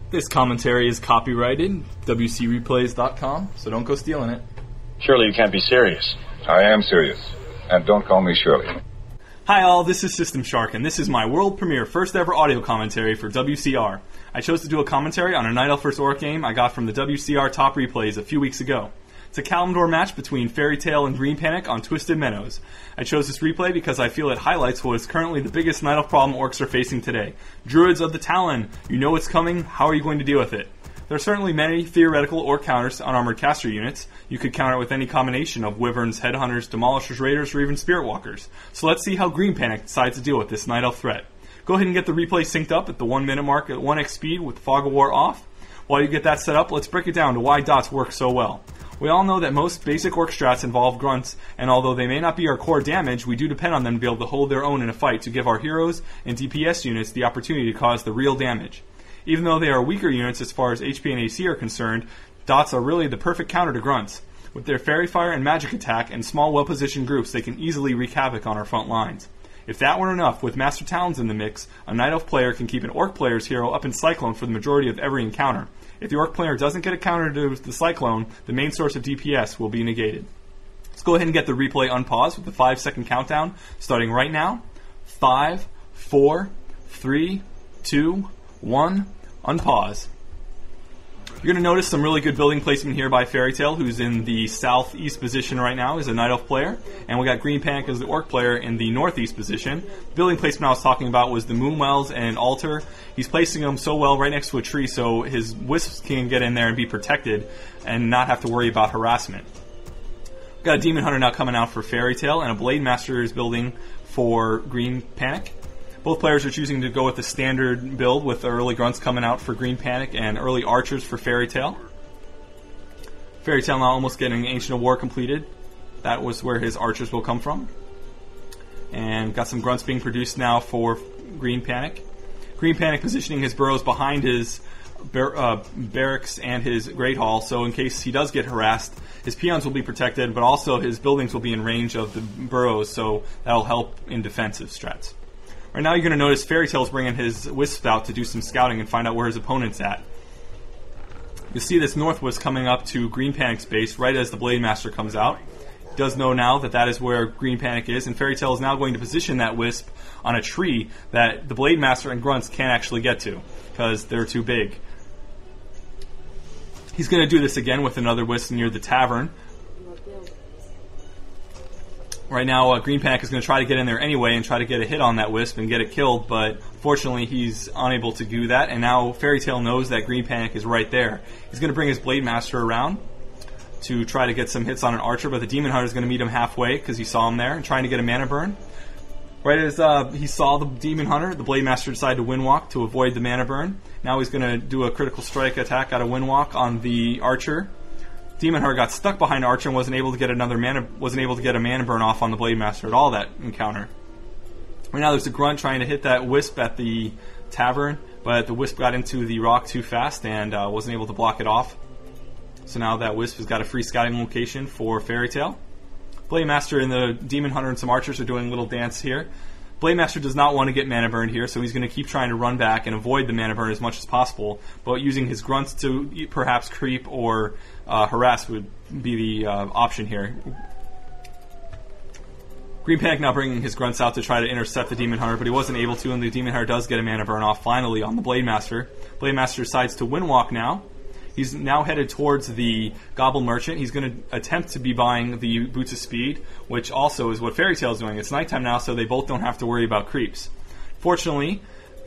This commentary is copyrighted, WCReplays.com, so don't go stealing it. Surely you can't be serious. I am serious. And don't call me Shirley. Hi all, this is Systemshark, and this is my world premiere first ever audio commentary for WCR. I chose to do a commentary on a Nightelf vs. Orc game I got from the WCR top replays a few weeks ago. It's a Kalimdor match between Fairy Tale and Green Panic on Twisted Meadows. I chose this replay because I feel it highlights what is currently the biggest Nightelf problem Orcs are facing today. Druids of the Talon. You know what's coming, how are you going to deal with it? There are certainly many theoretical Orc counters to unarmored caster units. You could counter it with any combination of Wyverns, Headhunters, Demolishers, Raiders, or even Spirit Walkers. So let's see how Green Panic decides to deal with this Nightelf threat. Go ahead and get the replay synced up at the 1 minute mark at 1x speed with Fog of War off. While you get that set up, let's break it down to why dots work so well. We all know that most basic Orc strats involve grunts, and although they may not be our core damage, we do depend on them to be able to hold their own in a fight to give our heroes and DPS units the opportunity to cause the real damage. Even though they are weaker units as far as HP and AC are concerned, dots are really the perfect counter to grunts. With their Fairy Fire and Magic Attack and small well-positioned groups, they can easily wreak havoc on our front lines. If that weren't enough, with Master Talons in the mix, a Nightelf player can keep an Orc player's hero up in Cyclone for the majority of every encounter. If the Orc player doesn't get a counter to the Cyclone, the main source of DPS will be negated. Let's go ahead and get the replay unpaused with the 5-second countdown starting right now. 5, 4, 3, 2, 1, unpause. You're going to notice some really good building placement here by Fairy Tale, who's in the southeast position right now as a Nightelf player. And we got Green Panic as the Orc player in the northeast position. The building placement I was talking about was the Moonwells and Altar. He's placing them so well right next to a tree so his Wisps can get in there and be protected and not have to worry about harassment. We've got a Demon Hunter now coming out for Fairy Tale, and a Blade Master is building for Green Panic. Both players are choosing to go with the standard build with early grunts coming out for Green Panic and early archers for Fairy Tale. Fairy Tale now almost getting Ancient of War completed. That was where his archers will come from. And got some grunts being produced now for Green Panic. Green Panic positioning his burrows behind his barracks and his Great Hall, so in case he does get harassed, his peons will be protected, but also his buildings will be in range of the burrows, so that'll help in defensive strats. Right now you're going to notice Fairy Tale's bringing his Wisp out to do some scouting and find out where his opponent's at. You'll see this North Wisp coming up to Green Panic's base right as the Blade Master comes out. He does know now that that is where Green Panic is, and Fairy Tale is now going to position that Wisp on a tree that the Blade Master and Grunts can't actually get to because they're too big. He's going to do this again with another Wisp near the tavern. Right now, Green Panic is going to try to get in there anyway and try to get a hit on that Wisp and get it killed, but fortunately he's unable to do that, and now Fairy Tale knows that Green Panic is right there. He's going to bring his Blade Master around to try to get some hits on an Archer, but the Demon Hunter is going to meet him halfway because he saw him there and trying to get a mana burn. Right as he saw the Demon Hunter, the Blade Master decided to Windwalk to avoid the mana burn. Now he's going to do a critical strike attack out of Windwalk on the Archer. Demon Hunter got stuck behind Archer and wasn't able to get a mana burn off on the Blade Master at all that encounter. Right now there's a Grunt trying to hit that Wisp at the tavern, but the Wisp got into the rock too fast and wasn't able to block it off. So now that Wisp has got a free scouting location for Fairy Tale. Blade Master and the Demon Hunter and some Archers are doing a little dance here. Blade Master does not want to get mana burned here, so he's going to keep trying to run back and avoid the mana burn as much as possible, but using his grunts to perhaps creep or harass would be the option here. Green Panic now bringing his grunts out to try to intercept the Demon Hunter, but he wasn't able to, and the Demon Hunter does get a mana burn off finally on the Blade Master. Blade Master decides to Windwalk now. He's now headed towards the Goblin Merchant. He's going to attempt to be buying the Boots of Speed, which also is what Fairy Tale is doing. It's nighttime now, so they both don't have to worry about creeps. Fortunately,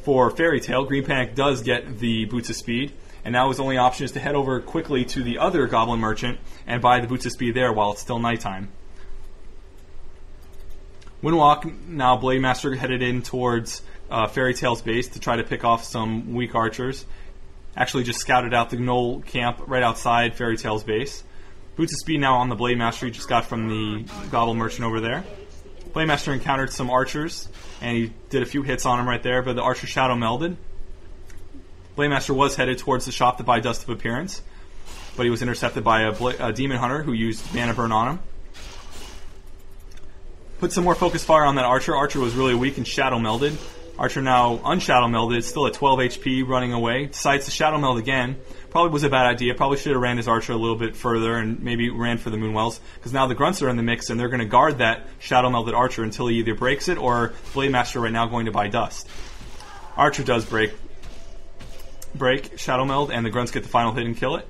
for Fairy Tale, Green Panic does get the Boots of Speed, and now his only option is to head over quickly to the other Goblin Merchant and buy the Boots of Speed there while it's still nighttime. Windwalk, now Blade Master headed in towards Fairy Tale's base to try to pick off some weak archers. Actually just scouted out the Gnoll camp right outside Fairy Tale's base. Boots of Speed now on the Blade Master he just got from the Goblin Merchant over there. Blade Master encountered some archers, and he did a few hits on him right there, but the archer shadow melded. Blade Master was headed towards the shop to buy Dust of Appearance, but he was intercepted by a Demon Hunter who used mana burn on him. Put some more focus fire on that archer. Archer was really weak and shadow melded. Archer now unshadow melded, still at 12 HP, running away. Decides to shadow meld again. Probably was a bad idea. Probably should have ran his Archer a little bit further and maybe ran for the Moonwells, because now the Grunts are in the mix and they're going to guard that shadow melded Archer until he either breaks it or Blade Master right now going to buy dust. Archer does break shadow meld, and the Grunts get the final hit and kill it.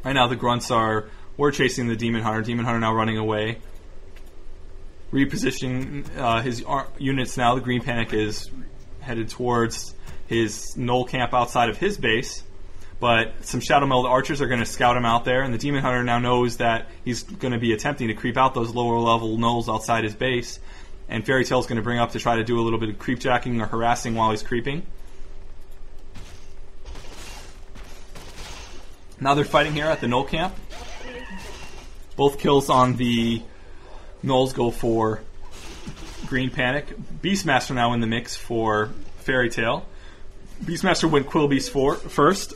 Right now the Grunts were chasing the Demon Hunter. Demon Hunter now running away. Repositioning his units now. The Green Panic is headed towards his Knoll camp outside of his base, but some Shadow Meld Archers are going to scout him out there, and the Demon Hunter now knows that he's going to be attempting to creep out those lower level Knolls outside his base, and Fairy Tail's going to bring up to try to do a little bit of creepjacking or harassing while he's creeping. Now they're fighting here at the Knoll camp. Both kills on the Knolls go for Green Panic. Beastmaster now in the mix for Fairy Tail. Beastmaster went Quill Beast first.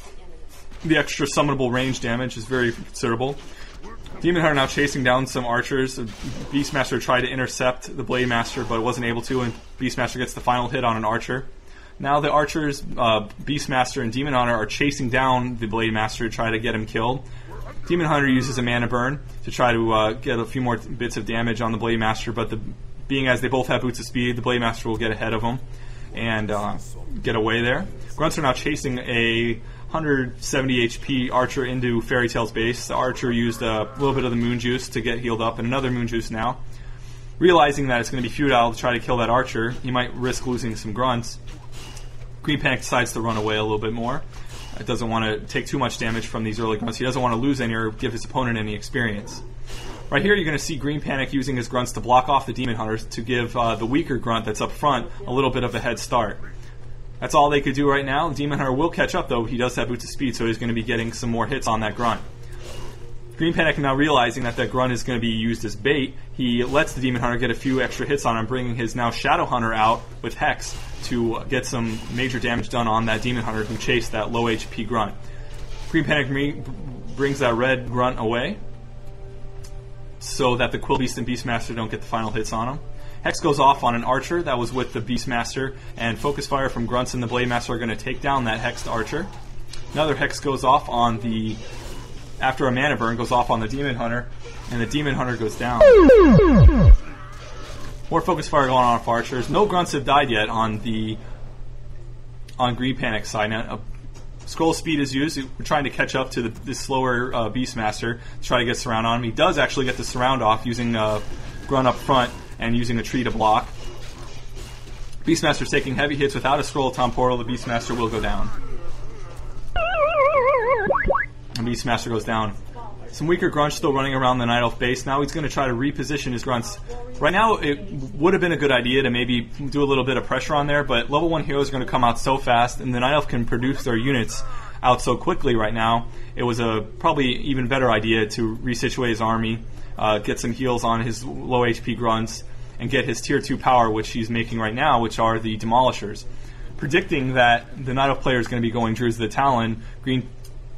The extra summonable range damage is very considerable. Demon Hunter now chasing down some archers. Beastmaster tried to intercept the Blade Master, but wasn't able to, and Beastmaster gets the final hit on an archer. Now the archers, Beastmaster and Demon Hunter, are chasing down the Blade Master to try to get him killed. Demon Hunter uses a mana burn to try to get a few more bits of damage on the Blade Master, but being as they both have boots of speed, the Blade Master will get ahead of him and get away there. Grunts are now chasing a 170 HP Archer into Fairy Tail's base. The Archer used a little bit of the Moon Juice to get healed up, and another Moon Juice now. Realizing that it's going to be futile to try to kill that Archer, he might risk losing some Grunts. Green Panic decides to run away a little bit more. It doesn't want to take too much damage from these early Grunts. He doesn't want to lose any or give his opponent any experience. Right here you're going to see Green Panic using his Grunts to block off the Demon Hunters to give the weaker Grunt that's up front a little bit of a head start. That's all they could do right now. The Demon Hunter will catch up though. He does have boots of speed, so he's going to be getting some more hits on that Grunt. Green Panic now realizing that Grunt is going to be used as bait, he lets the Demon Hunter get a few extra hits on him, bringing his now Shadow Hunter out with Hex to get some major damage done on that Demon Hunter who chased that low HP Grunt. Green Panic brings that red Grunt away so that the Quill Beast and Beastmaster don't get the final hits on him. Hex goes off on an Archer that was with the Beastmaster, and Focus Fire from Grunts and the Blade Master are going to take down that Hexed Archer. Another Hex goes off on after a mana burn goes off on the Demon Hunter, and the Demon Hunter goes down. More Focus Fire going on for Archers. No Grunts have died yet on Green Panic's side. Now, Scroll Speed is used. We're trying to catch up to the slower Beastmaster to try to get surround on him. He does actually get the surround off using Grunt up front and using a tree to block. Beastmaster's taking heavy hits without a Scroll Tom Portal. The Beastmaster will go down. And Beastmaster goes down. Some weaker Grunts still running around the Nightelf base. Now he's going to try to reposition his Grunts. Right now, it would have been a good idea to maybe do a little bit of pressure on there, but level 1 heroes are going to come out so fast, and the Nightelf can produce their units out so quickly right now. It was a probably even better idea to resituate his army, get some heals on his low HP Grunts, and get his tier 2 power, which he's making right now, which are the Demolishers. Predicting that the Nightelf player is going to be going Druids of the Talon, Green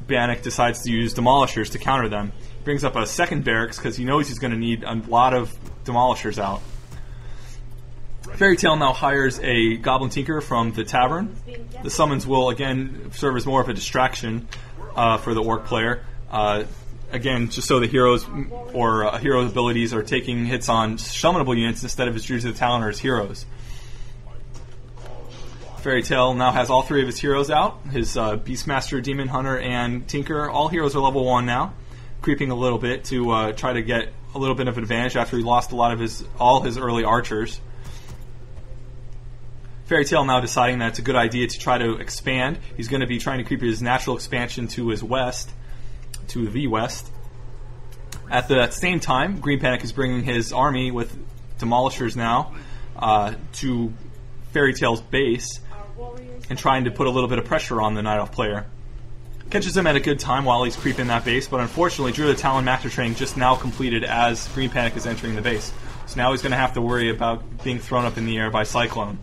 Panic decides to use Demolishers to counter them. He brings up a second barracks because he knows he's going to need a lot of Demolishers out. Fairy Tail now hires a Goblin Tinker from the tavern. The summons will again serve as more of a distraction for the Orc player. Again, just so the heroes or hero abilities are taking hits on summonable units instead of his Druids of the Talon or his heroes. Fairy Tail now has all 3 of his heroes out. His Beastmaster, Demon Hunter, and Tinker. All heroes are level 1 now. Creeping a little bit to try to get a little bit of advantage after he lost a lot of all his early archers. Fairy Tail now deciding that it's a good idea to try to expand. He's going to be trying to creep his natural expansion to his west, to the west. At the same time, Green Panic is bringing his army with Demolishers now to Fairy Tail's base and trying to put a little bit of pressure on the Nightelf player. Catches him at a good time while he's creeping that base, but unfortunately Druid of the Talon Master Training just now completed as Green Panic is entering the base. So now he's going to have to worry about being thrown up in the air by Cyclone.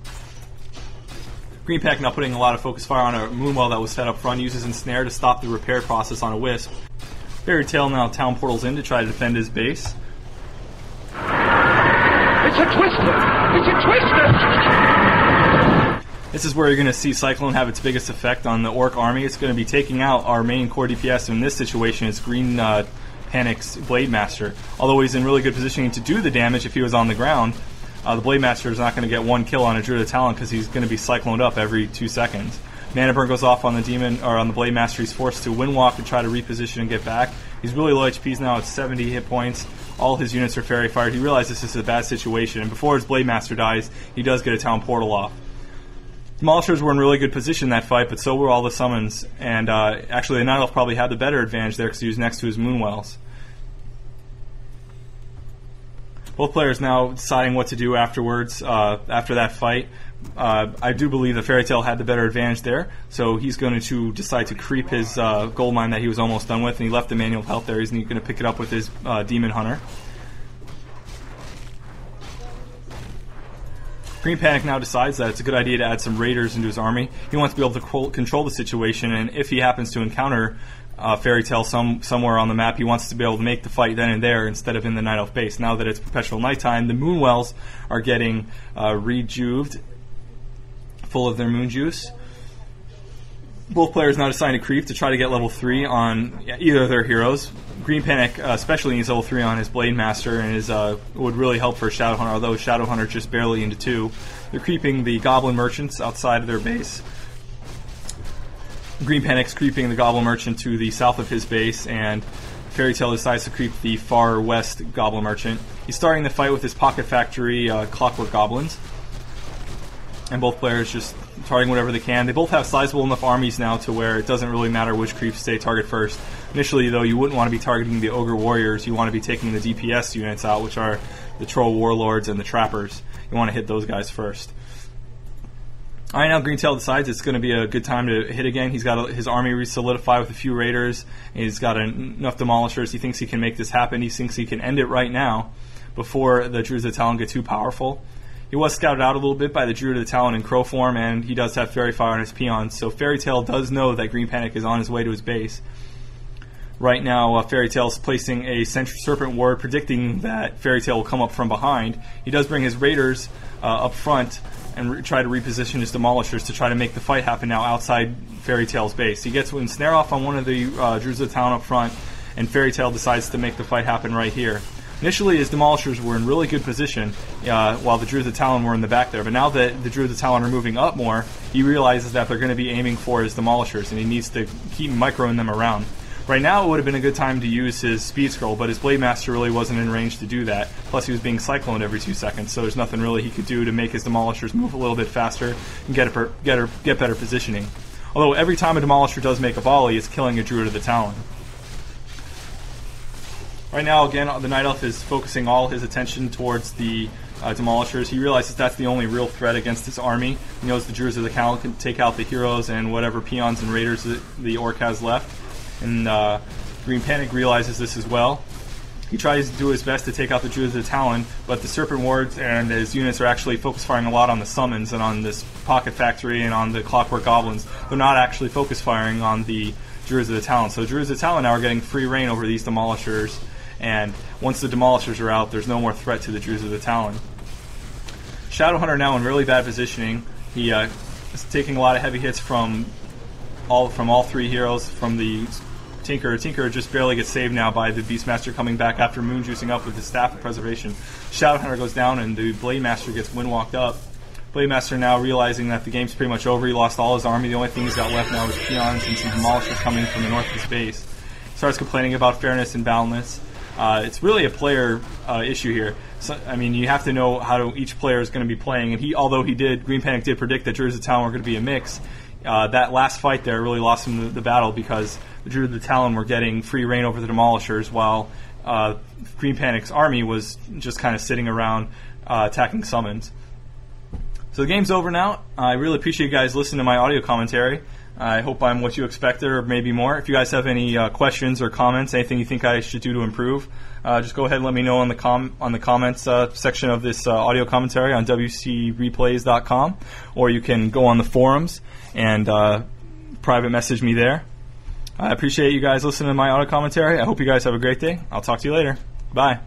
Green Panic now putting a lot of Focus Fire on a Moonwell that was set up front, uses Ensnare to stop the repair process on a Wisp. Fairy Tail now Town Portals in to try to defend his base. It's a Twister! It's a Twister! This is where you're going to see Cyclone have its biggest effect on the Orc army. It's going to be taking out our main core DPS. In this situation, it's Green Panic's Blade Master. Although he's in really good positioning to do the damage if he was on the ground, the Blade Master is not going to get one kill on a Druid of Talon because he's going to be cycloned up every 2 seconds. Mana burn goes off on the demon or on the Blade Master. He's forced to windwalk and try to reposition and get back. He's really low HPs now at 70 hit points. All his units are fairy fired. He realizes this is a bad situation, and before his Blade Master dies, he does get a Town Portal off. Demolishers were in really good position in that fight, but so were all the summons. And actually, the Nightelf probably had the better advantage there because he was next to his Moonwells. Both players now deciding what to do afterwards, after that fight. I do believe the Fairy Tail had the better advantage there, so he's going to decide to creep his gold mine that he was almost done with, and he left the Manual of Health there. He's going to pick it up with his Demon Hunter. Green Panic now decides that it's a good idea to add some raiders into his army. He wants to be able to control the situation, and if he happens to encounter Fairy Tail somewhere on the map, he wants to be able to make the fight then and there instead of in the Nightelf base. Now that it's perpetual nighttime, the Moonwells are getting rejuved, full of their moon juice. Both players now deciding to creep to try to get level 3 on either of their heroes. Green Panic especially needs level 3 on his Blade Master and would really help for Shadowhunter, although Shadowhunter just barely into 2. They're creeping the Goblin Merchants outside of their base. Green Panic's creeping the Goblin Merchant to the south of his base, and Fairy Tail decides to creep the far west Goblin Merchant. He's starting the fight with his Pocket Factory Clockwork Goblins, and both players just targeting whatever they can. They both have sizable enough armies now to where it doesn't really matter which creeps they target first. Initially, though, you wouldn't want to be targeting the Ogre Warriors. You want to be taking the DPS units out, which are the Troll Warlords and the Trappers. You want to hit those guys first. Alright, now Green Tail decides it's going to be a good time to hit again. He's got his army re-solidified with a few Raiders. He's got enough Demolishers. He thinks he can make this happen. He thinks he can end it right now before the Druids of Talon get too powerful. He was scouted out a little bit by the Druid of the Talon in Crow form, and he does have Fairy Fire on his peons, so Fairy Tail does know that Green Panic is on his way to his base. Right now, Fairy Tail's placing a Serpent Ward, predicting that Fairy Tail will come up from behind. He does bring his Raiders up front and try to reposition his Demolishers to try to make the fight happen now outside Fairy Tail's base. He gets an snare off on one of the Druids of the Talon up front, and Fairy Tail decides to make the fight happen right here. Initially, his Demolishers were in really good position while the Druids of Talon were in the back there. But now that the Druids of Talon are moving up more, he realizes that they're going to be aiming for his Demolishers, and he needs to keep microing them around. Right now, it would have been a good time to use his Speed Scroll, but his Blade Master really wasn't in range to do that. Plus, he was being cycloned every 2 seconds, so there's nothing really he could do to make his Demolishers move a little bit faster and get better positioning. Although every time a Demolisher does make a volley, it's killing a Druid of the Talon. Right now, again, the Nightelf is focusing all his attention towards the Demolishers. He realizes that's the only real threat against his army. He knows the Druids of the Talon can take out the heroes and whatever peons and raiders that the Orc has left. And Green Panic realizes this as well. He tries to do his best to take out the Druids of the Talon, but the Serpent Wards and his units are actually focus firing a lot on the summons and on this Pocket Factory and on the Clockwork Goblins. They're not actually focus firing on the Druids of the Talon. So Druids of the Talon now are getting free reign over these Demolishers. And once the Demolishers are out, there's no more threat to the Druids of the Talon. Shadowhunter now in really bad positioning. He is taking a lot of heavy hits from all 3 heroes. From the Tinker. Tinker just barely gets saved now by the Beastmaster coming back after moon juicing up with his Staff of Preservation. Shadowhunter goes down and the Blade Master gets windwalked up. Blade Master now realizing that the game's pretty much over. He lost all his army. The only thing he's got left now is peons and some Demolishers coming from the north of his base. Starts complaining about fairness and balancedness. It's really a player issue here. So, I mean, you have to know how each player is going to be playing. And although Green Panic did predict that Druids of the Talon were going to be a mix, that last fight there really lost him the battle because the Druids of the Talon were getting free reign over the Demolishers while Green Panic's army was just kind of sitting around attacking summons. So the game's over now. I really appreciate you guys listening to my audio commentary. I hope I'm what you expected, or maybe more. If you guys have any questions or comments, anything you think I should do to improve, just go ahead and let me know on the comments section of this audio commentary on WCReplays.com, or you can go on the forums and private message me there. I appreciate you guys listening to my audio commentary. I hope you guys have a great day. I'll talk to you later. Bye.